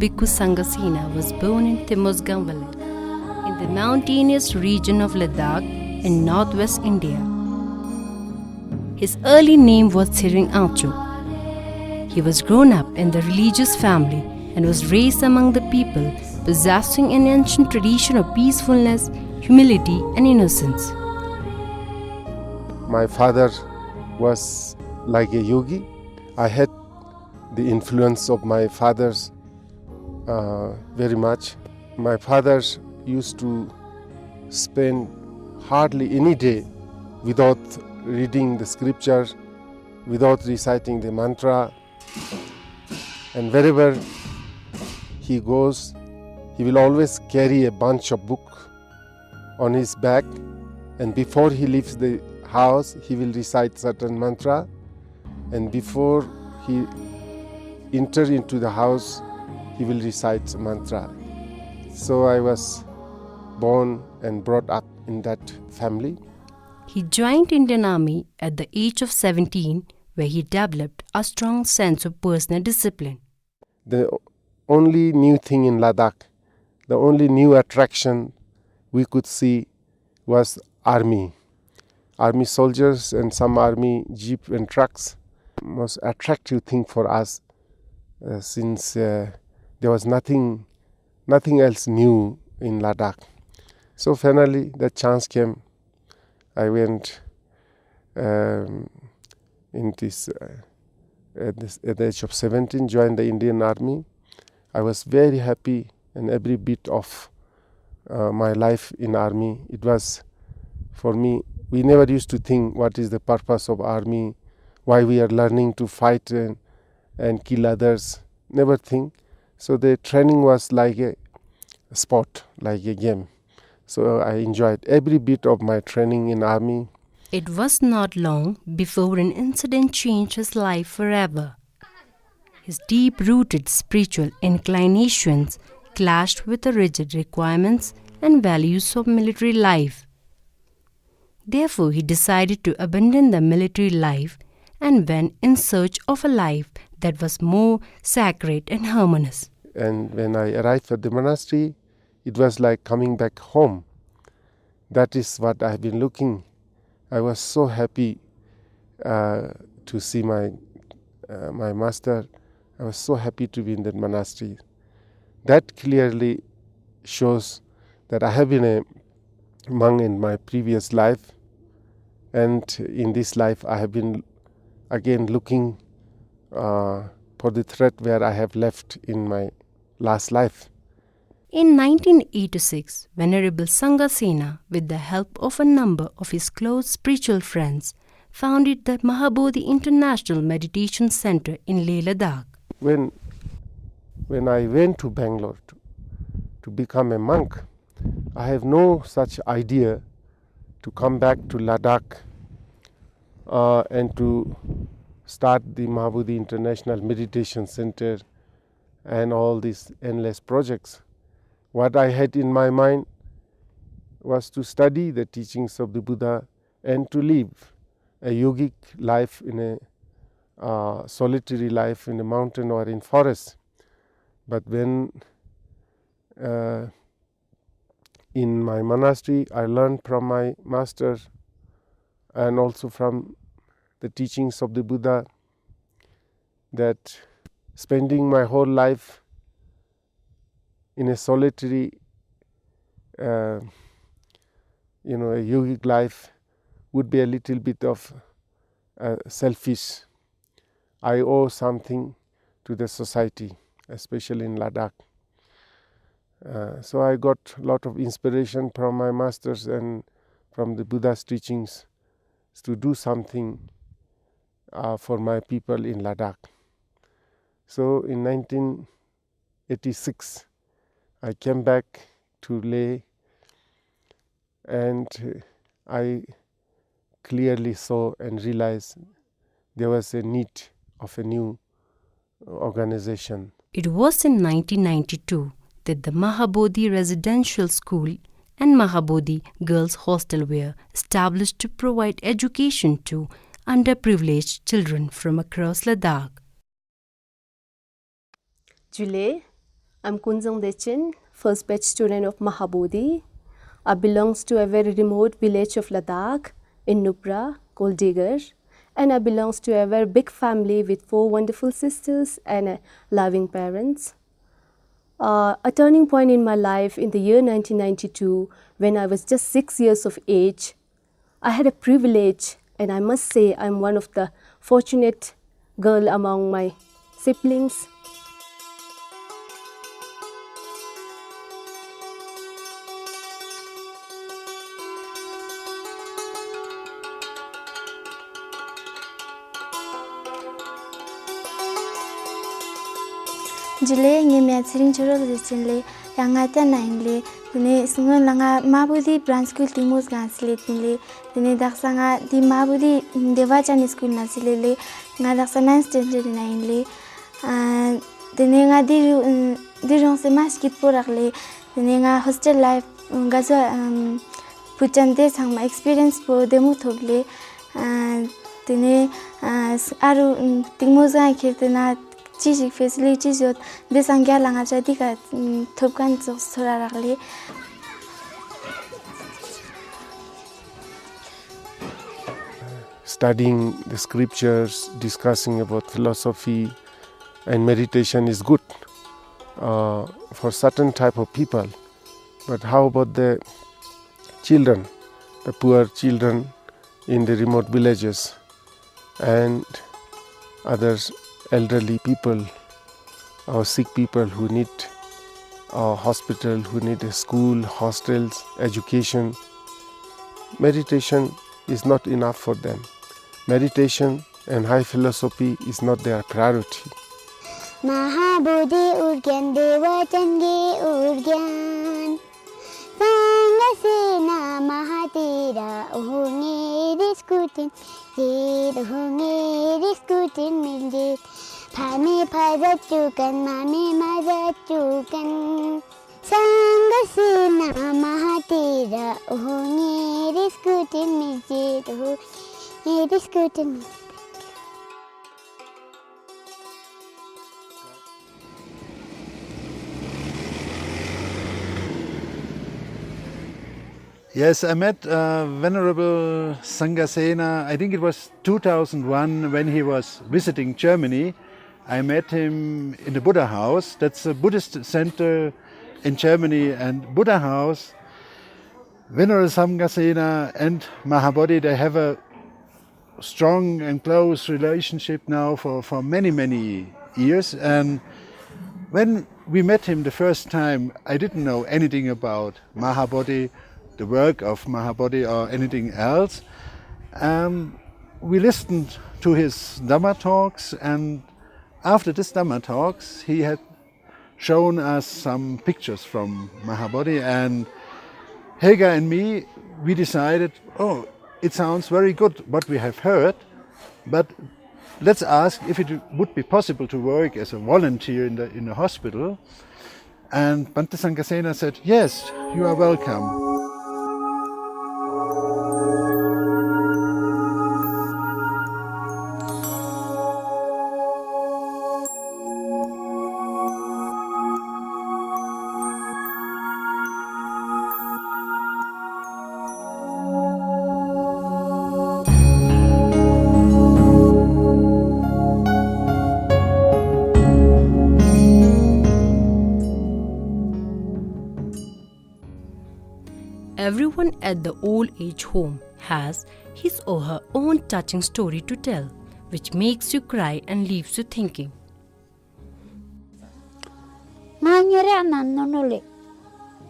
Bhikkhu Sanghasena was born in Timosgan village in the mountainous region of Ladakh in northwest India. His early name was Thiring Acho. He was grown up in the religious family and was raised among the people possessing an ancient tradition of peacefulness, humility and innocence. My father was like a yogi. I had the influence of my father's very much. My father used to spend hardly any day without reading the scripture, without reciting the mantra. And wherever he goes, he will always carry a bunch of books on his back, and before he leaves the house, he will recite certain mantra, and before he enters into the house, he will recite mantra. So I was born and brought up in that family. He joined Indian Army at the age of 17, where he developed a strong sense of personal discipline. The only new thing in Ladakh, the only new attraction we could see was army. Army soldiers and some army jeep and trucks. Most attractive thing for us since there was nothing else new in Ladakh. So finally the chance came. I went at the age of 17, joined the Indian Army. I was very happy, and every bit of my life in army, it was for me. We never used to think what is the purpose of army, why we are learning to fight and kill others. Never think. So the training was like a sport, like a game. So I enjoyed every bit of my training in army. It was not long before an incident changed his life forever. His deep-rooted spiritual inclinations clashed with the rigid requirements and values of military life. Therefore, he decided to abandon the military life and went in search of a life that was more sacred and harmonious. And when I arrived at the monastery, it was like coming back home. That is what I have been looking. I was so happy to see my master. I was so happy to be in that monastery. That clearly shows that I have been a monk in my previous life, and in this life I have been again looking for the thread where I have left in my last life. In 1986, Venerable Sanghasena, with the help of a number of his close spiritual friends, founded the Mahabodhi International Meditation Center in Leh Ladakh. When I went to Bangalore to become a monk, I have no such idea to come back to Ladakh and to start the Mahabodhi International Meditation Center and all these endless projects. What I had in my mind was to study the teachings of the Buddha and to live a yogic life in a solitary life in a mountain or in forest. But when in my monastery I learned from my master and also from the teachings of the Buddha that spending my whole life in a solitary, a yogic life would be a little bit of selfish. I owe something to the society, especially in Ladakh. So I got a lot of inspiration from my masters and from the Buddha's teachings to do something for my people in Ladakh. So in 1986, I came back to Leh, and I clearly saw and realized there was a need of a new organization. It was in 1992 that the Mahabodhi Residential School and Mahabodhi Girls Hostel were established to provide education to underprivileged children from across Ladakh. Julie, I'm Kunjung Dechin, first batch student of Mahabodhi. I belongs to a very remote village of Ladakh in Nubra called Digger, and I belongs to a very big family with 4 wonderful sisters and loving parents. A turning point in my life in the year 1992 when I was just 6 years of age. I had a privilege, and I must say I'm one of the fortunate girl among my siblings. Jile nge mya tsiring choro le chinle yanga ta naingle ne sunga langa mabudi branch school timos ga sle tinle ne daksanga di mabudi devachani school na sile nga daksana standard nainle dene nga di rong se mas kit porakle dene nga hostel life ga so puchante sangma experience po demu thoble dene aru timos ga khirtena Chijik facilities yot desangya langa jadi ka thopkan sora rakle Studying the scriptures, discussing about philosophy and meditation is good for certain type of people. But how about the children, the poor children in the remote villages and others, elderly people or sick people who need a hospital, who need a school, hostels, education? Meditation is not enough for them. Meditation and high philosophy is not their priority. Mahabodhi urgyan deva change urgyan sanghasena mahatera uhunge diskutin jid uhunge diskutin miljit phame phajatukan mame majatukan sanghasena mahatera uhunge diskutin miljit uhunge diskutin. Yes, I met Venerable Sanghasena, I think it was 2001 when he was visiting Germany. I met him in the Buddha House, that's a Buddhist center in Germany, and Buddha House, Venerable Sanghasena and Mahabodhi, they have a strong and close relationship now for many, many years. And when we met him the first time, I didn't know anything about Mahabodhi, the work of Mahabodhi or anything else. We listened to his Dhamma talks, and after this Dhamma talks he had shown us some pictures from Mahabodhi, and Helga and me, we decided, oh, it sounds very good what we have heard, but let's ask if it would be possible to work as a volunteer in the hospital. And Bhante Sanghasena said, yes, you are welcome. Everyone at the old age home has his or her own touching story to tell, which makes you cry and leaves you thinking. Nganyere ananole,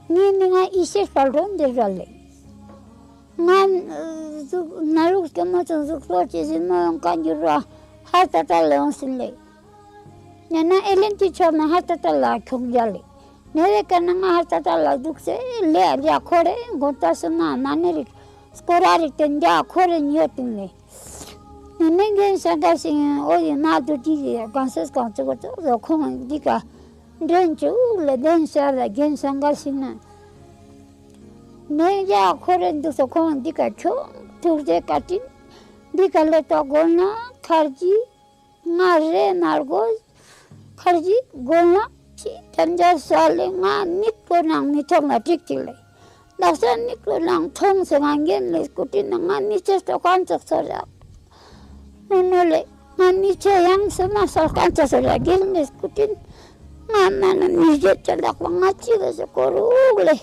ninga ise falron de rale. Ngan naruk kemacho zukroche zino kanjura hatata leonsinle. Nana elenti chona hatata la khongjale. Nere kananga hatata la dukse le alia khore gotasana nanerik skorari tenja khore nyotinle. Nenge sangasin oye nadu di ganses gancho go khong dika drenchu le densa la gen sangasina. Neja khore ndu khong dika cho turde katin dika le to gona kharji nare nargo kharji gona si tanja sale nga nit ko nang mitong na tikile. Nasa nit ko nang tong sa ngangin le kutin nga ni chesto kansak sara. Nunole nga ni yang sama sa kansak sara gil le kutin nga mana ni jet chalak nga chila sa korugle.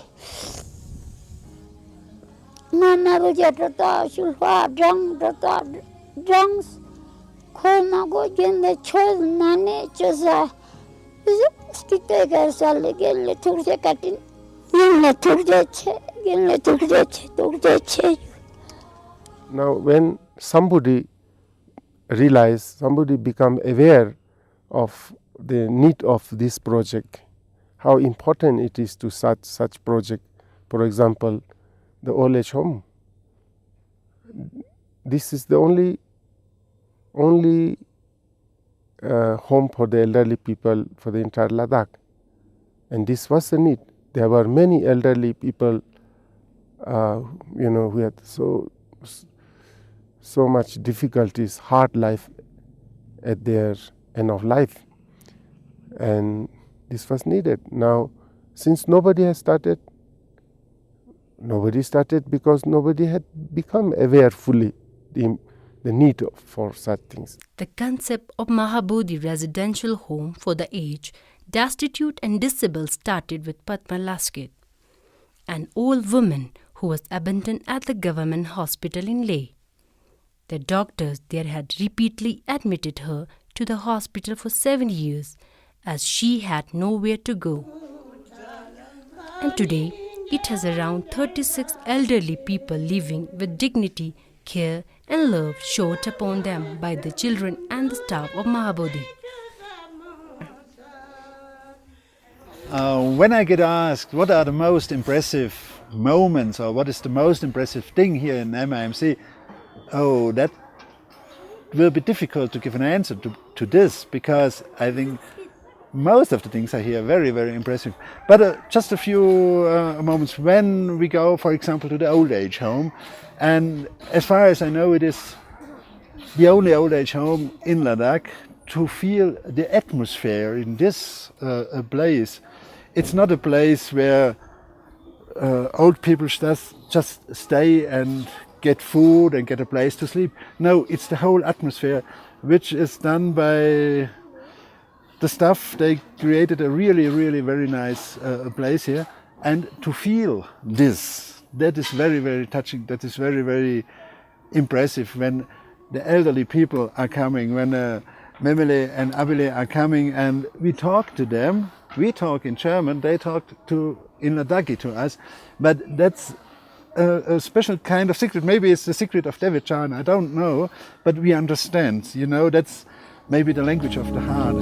Nga naruja tata sulfa drunks khoi ma go gen le chol nane chosa. Skite gar sale gel le turje katin. Now, when somebody become aware of the need of this project, how important it is to such project, for example, the old age home. This is the only home for the elderly people for the entire Ladakh, and this was the need. There were many elderly people, who had so much difficulties, hard life at their end of life, and this was needed. Now, since nobody started because nobody had become aware fully the need for such things. The concept of Mahabodhi residential home for the aged, destitute and disabled started with Padma Laskit, an old woman who was abandoned at the government hospital in Leh. The doctors there had repeatedly admitted her to the hospital for 7 years as she had nowhere to go. And today, it has around 36 elderly people living with dignity, care and love showered upon them by the children and the staff of Mahabodhi. When I get asked what are the most impressive moments or what is the most impressive thing here in MIMC, that will be difficult to give an answer to this, because I think most of the things are here very, very impressive. But just a few moments when we go, for example, to the old age home, and as far as I know, it is the only old age home in Ladakh. To feel the atmosphere in this place, it's not a place where old people just stay and get food and get a place to sleep. No, it's the whole atmosphere, which is done by the staff. They created a really, really very nice place here. And to feel this, that is very, very touching. That is very, very impressive when the elderly people are coming, when Memele and Abile are coming, and we talk to them. We talk in German, they talk in Ladakhi to us, but that's a special kind of secret. Maybe it's the secret of David Chan, I don't know, but we understand, that's maybe the language of the heart.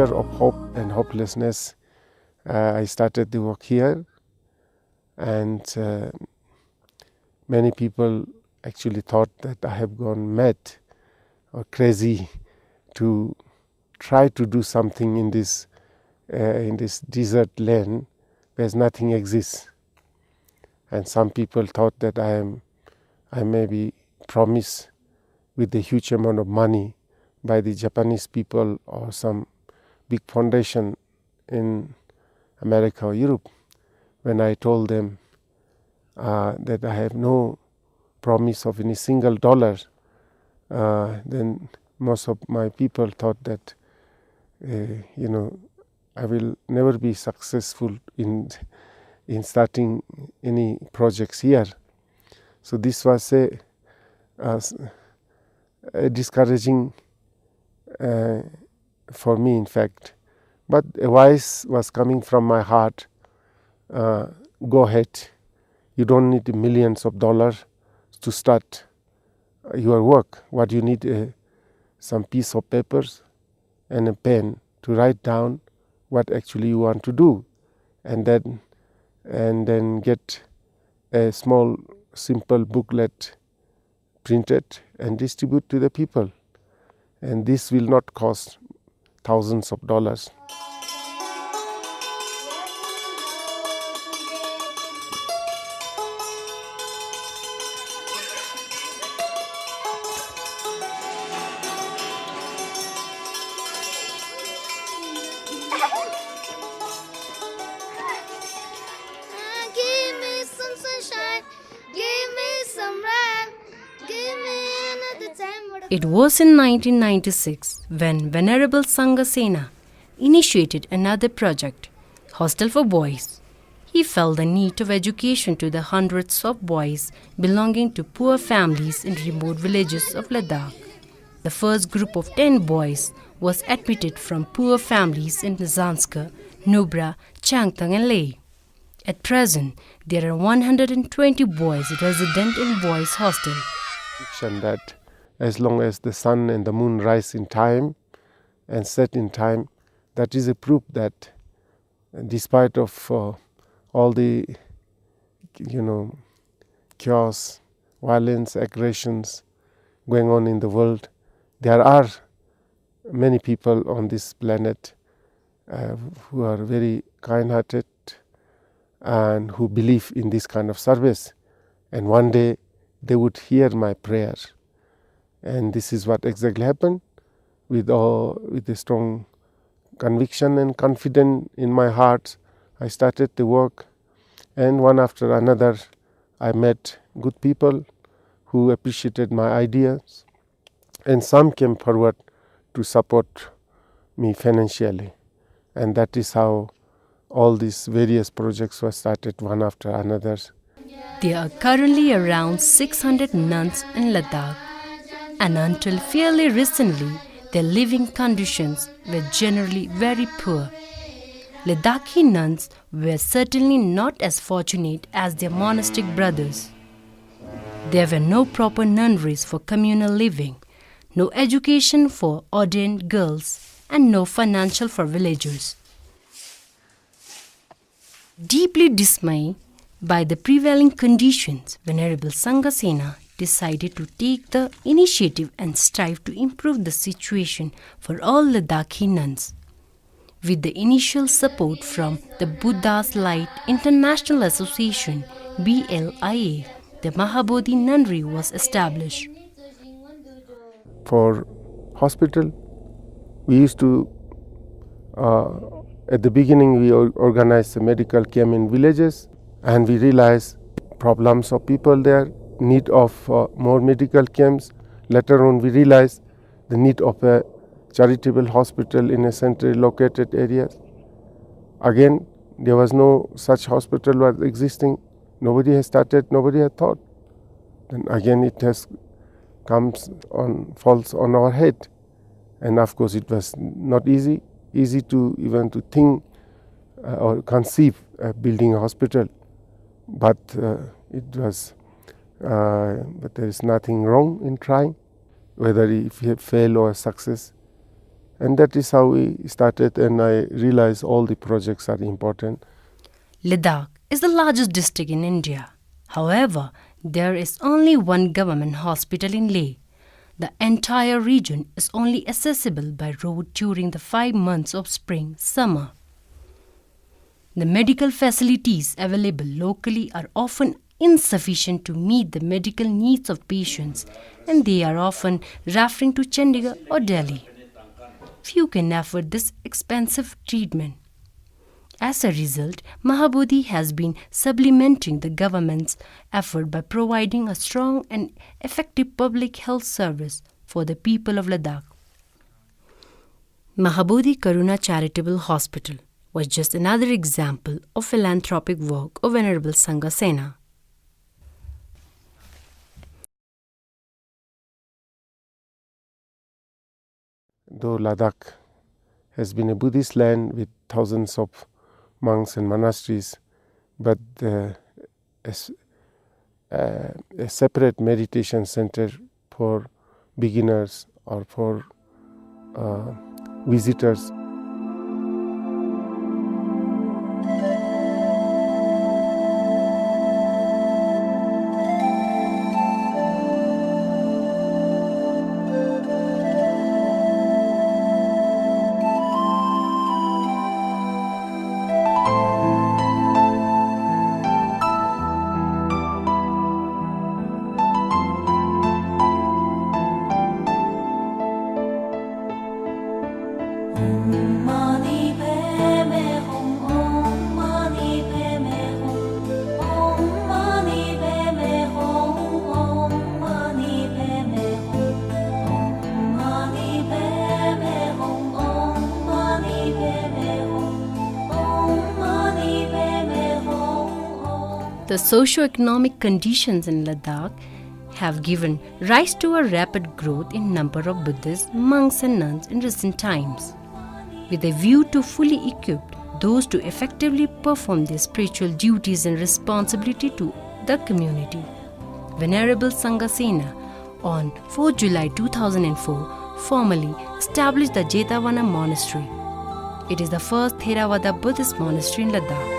Of hope and hopelessness, I started the work here, and many people actually thought that I have gone mad or crazy to try to do something in this desert land where nothing exists. And some people thought that I may be promised with a huge amount of money by the Japanese people or some big foundation in America or Europe. When I told them that I have no promise of any single dollar, then most of my people thought that I will never be successful in starting any projects here. So this was a discouraging for me, in fact. But a voice was coming from my heart, go ahead, you don't need millions of dollars to start your work. What you need some piece of papers and a pen to write down what actually you want to do, and then get a small simple booklet printed and distribute to the people, and this will not cost thousands of dollars. It was in 1996 when Venerable Sanghasena initiated another project, Hostel for Boys. He felt the need of education to the hundreds of boys belonging to poor families in remote villages of Ladakh. The first group of 10 boys was admitted from poor families in Zanskar, Nubra, Changtang and Leh. At present, there are 120 boys resident in boys' hostel. That as long as the sun and the moon rise in time and set in time, that is a proof that despite of all the chaos, violence, aggressions going on in the world, there are many people on this planet who are very kind-hearted and who believe in this kind of service, and one day they would hear my prayer. And this is what exactly happened. With a strong conviction and confidence in my heart, I started the work, and one after another I met good people who appreciated my ideas, and some came forward to support me financially, and that is how all these various projects were started one after another. There are currently around 600 nuns in Ladakh, and until fairly recently, their living conditions were generally very poor. Ladakhi nuns were certainly not as fortunate as their monastic brothers. There were no proper nunneries for communal living, no education for ordained girls, and no financial for villagers. Deeply dismayed by the prevailing conditions, Venerable Sanghasena decided to take the initiative and strive to improve the situation for all Ladakhi nuns. With the initial support from the Buddha's Light International Association (BLIA), the Mahabodhi Nunnery was established. For hospital, we used to, at the beginning we organized a medical camp in villages, and we realized problems of people there, need of more medical camps. Later on we realized the need of a charitable hospital in a centrally located area. Again, there was no such hospital was existing. Nobody has started, nobody had thought. Then again it has falls on our head. And of course it was not easy to even to think or conceive building a hospital. But but there is nothing wrong in trying, whether if you fail or success. And that is how we started, and I realized all the projects are important. Ladakh is the largest district in India. However, there is only one government hospital in Leh. The entire region is only accessible by road during the 5 months of spring, summer. The medical facilities available locally are often insufficient to meet the medical needs of patients, and they are often referring to Chandigarh or Delhi. Few can afford this expensive treatment. As a result, Mahabodhi has been supplementing the government's effort by providing a strong and effective public health service for the people of Ladakh. Mahabodhi Karuna Charitable Hospital was just another example of philanthropic work of Venerable Sanghasena. Though Ladakh has been a Buddhist land with thousands of monks and monasteries, but a separate meditation center for beginners or for visitors. The socio-economic conditions in Ladakh have given rise to a rapid growth in number of Buddhist monks and nuns in recent times, with a view to fully equip those to effectively perform their spiritual duties and responsibility to the community. Venerable Sanghasena on 4 July 2004 formally established the Jetavana Monastery. It is the first Theravada Buddhist monastery in Ladakh.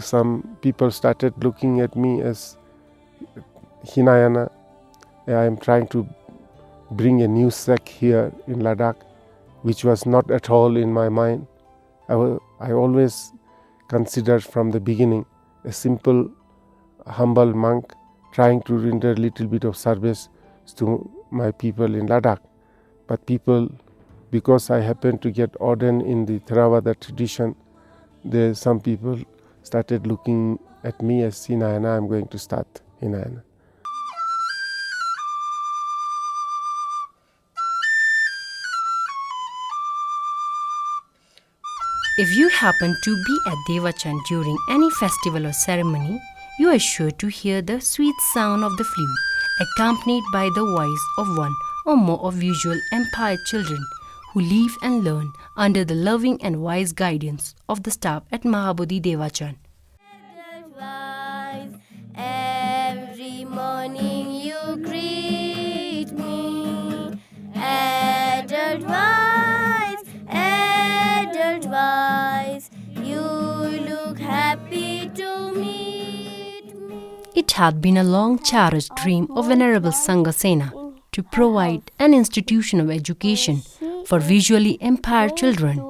Some people started looking at me as Hinayana. I am trying to bring a new sect here in Ladakh, which was not at all in my mind. I always considered from the beginning a simple, humble monk trying to render a little bit of service to my people in Ladakh. But people, because I happened to get ordained in the Theravada tradition, some people started looking at me as Hinayana. I'm going to start Hinayana. If you happen to be at Devachan during any festival or ceremony, you are sure to hear the sweet sound of the flute, accompanied by the voice of one or more of usual Empire children who live and learn under the loving and wise guidance of the staff at Mahabodhi Devachan. Every morning you greet me. Adultwise, you look happy to meet me. It had been a long cherished dream of Venerable Sanghasena to provide an institution of education for visually impaired children.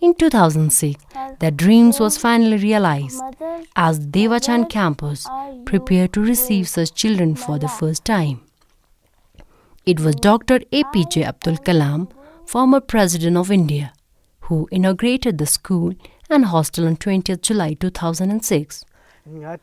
In 2006, that dreams was finally realized as the Devachan campus prepared to receive such children for the first time. It was Dr. APJ Abdul Kalam, former President of India, who inaugurated the school and hostel on 20th July 2006. I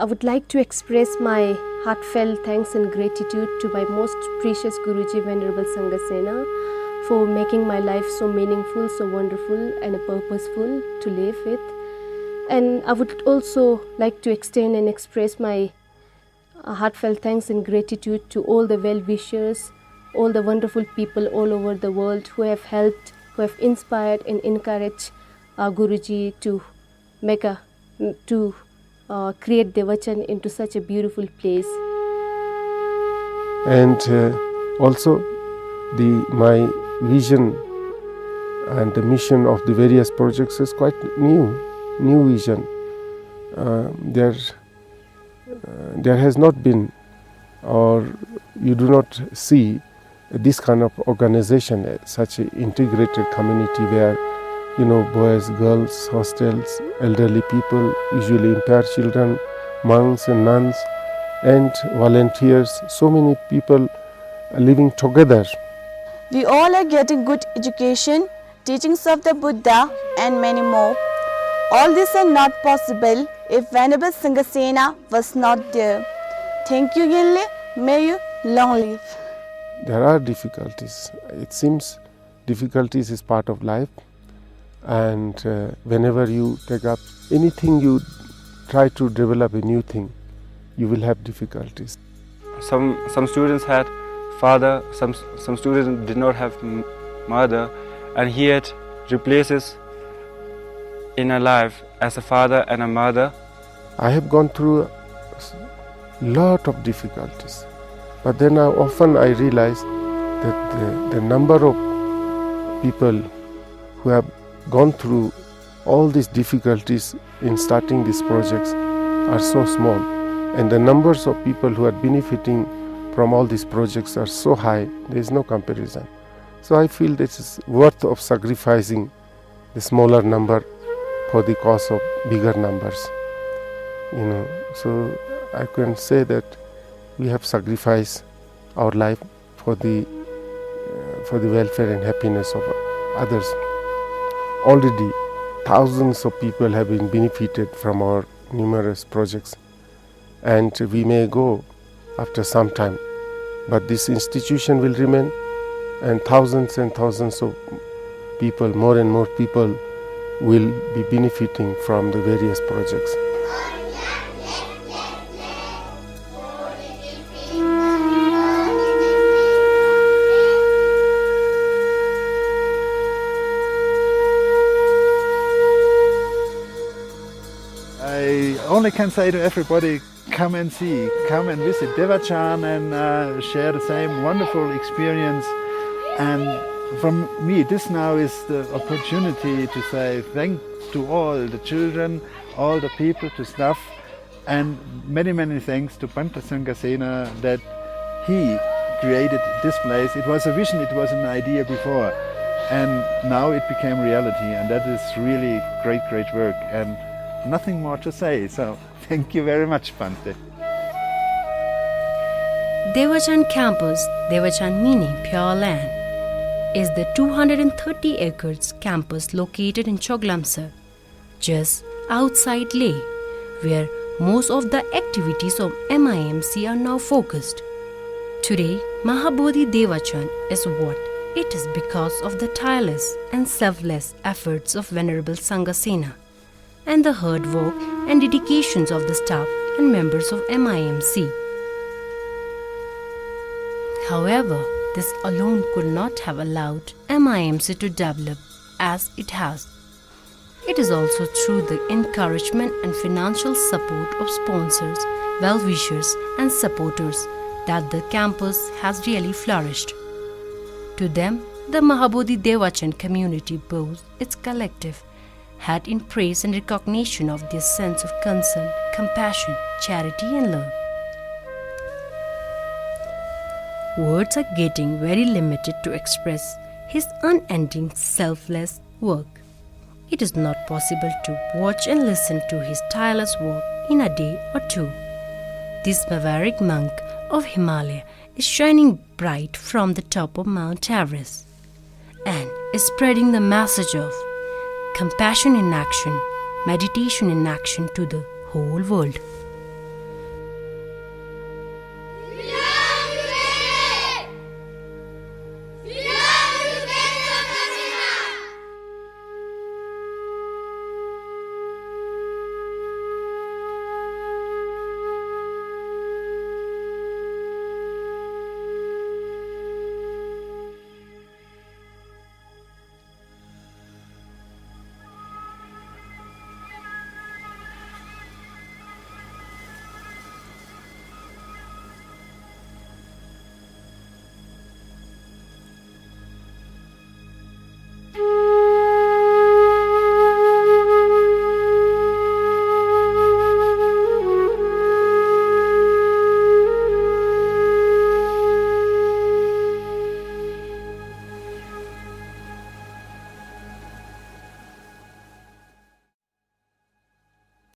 would like to express my heartfelt thanks and gratitude to my most precious Guruji, Venerable Sanghasena, for making my life so meaningful, so wonderful and purposeful to live with. And I would also like to extend and express my heartfelt thanks and gratitude to all the well-wishers, all the wonderful people all over the world who have helped, who have inspired and encouraged Guruji to create Devachan into such a beautiful place. And also my vision and the mission of the various projects is quite new vision. There has not been, or you do not see this kind of organization, such an integrated community where, boys, girls, hostels, elderly people, usually impaired children, monks and nuns, and volunteers, so many people are living together. We all are getting good education, teachings of the Buddha, and many more. All these are not possible if Venerable Sanghasena was not there. Thank you, Yinle. May you long live. There are difficulties. It seems difficulties is part of life, and whenever you take up anything, you try to develop a new thing, you will have difficulties. Some students had father, some students did not have mother, and he had replaces in a life as a father and a mother. I have gone through a lot of difficulties, but then often I realize that the number of people who have gone through all these difficulties in starting these projects are so small, and the numbers of people who are benefiting from all these projects are so high, there is no comparison. So I feel this is worth of sacrificing the smaller number for the cause of bigger numbers. So I can say that we have sacrificed our life for the welfare and happiness of others. Already thousands of people have been benefited from our numerous projects, and we may go after some time, but this institution will remain, and thousands of people, more and more people, will be benefiting from the various projects. I only can say to everybody, come and see, come and visit Devachan and share the same wonderful experience. And from me, this now is the opportunity to say thanks to all the children, all the people, to staff, and many thanks to Bhante Sanghasena that he created this place. It was a vision, it was an idea before, and now it became reality, and that is really great work, and nothing more to say. So thank you very much, Bhante. Devachan campus, Devachan meaning pure land, is the 230 acres campus located in Choglamsar, just outside Leh, where most of the activities of MIMC are now focused. Today, Mahabodhi Devachan is what it is because of the tireless and selfless efforts of Venerable Sanghasena and the hard work and dedications of the staff and members of MIMC. However, this alone could not have allowed MIMC to develop as it has. It is also through the encouragement and financial support of sponsors, well-wishers and supporters that the campus has really flourished. To them, the Mahabodhi Devachan community bows its collective hat in praise and recognition of their sense of concern, compassion, charity and love. Words are getting very limited to express his unending selfless work. It is not possible to watch and listen to his tireless work in a day or two. This Maverick Monk of Himalaya is shining bright from the top of Mount Everest and is spreading the message of compassion in action, meditation in action to the whole world.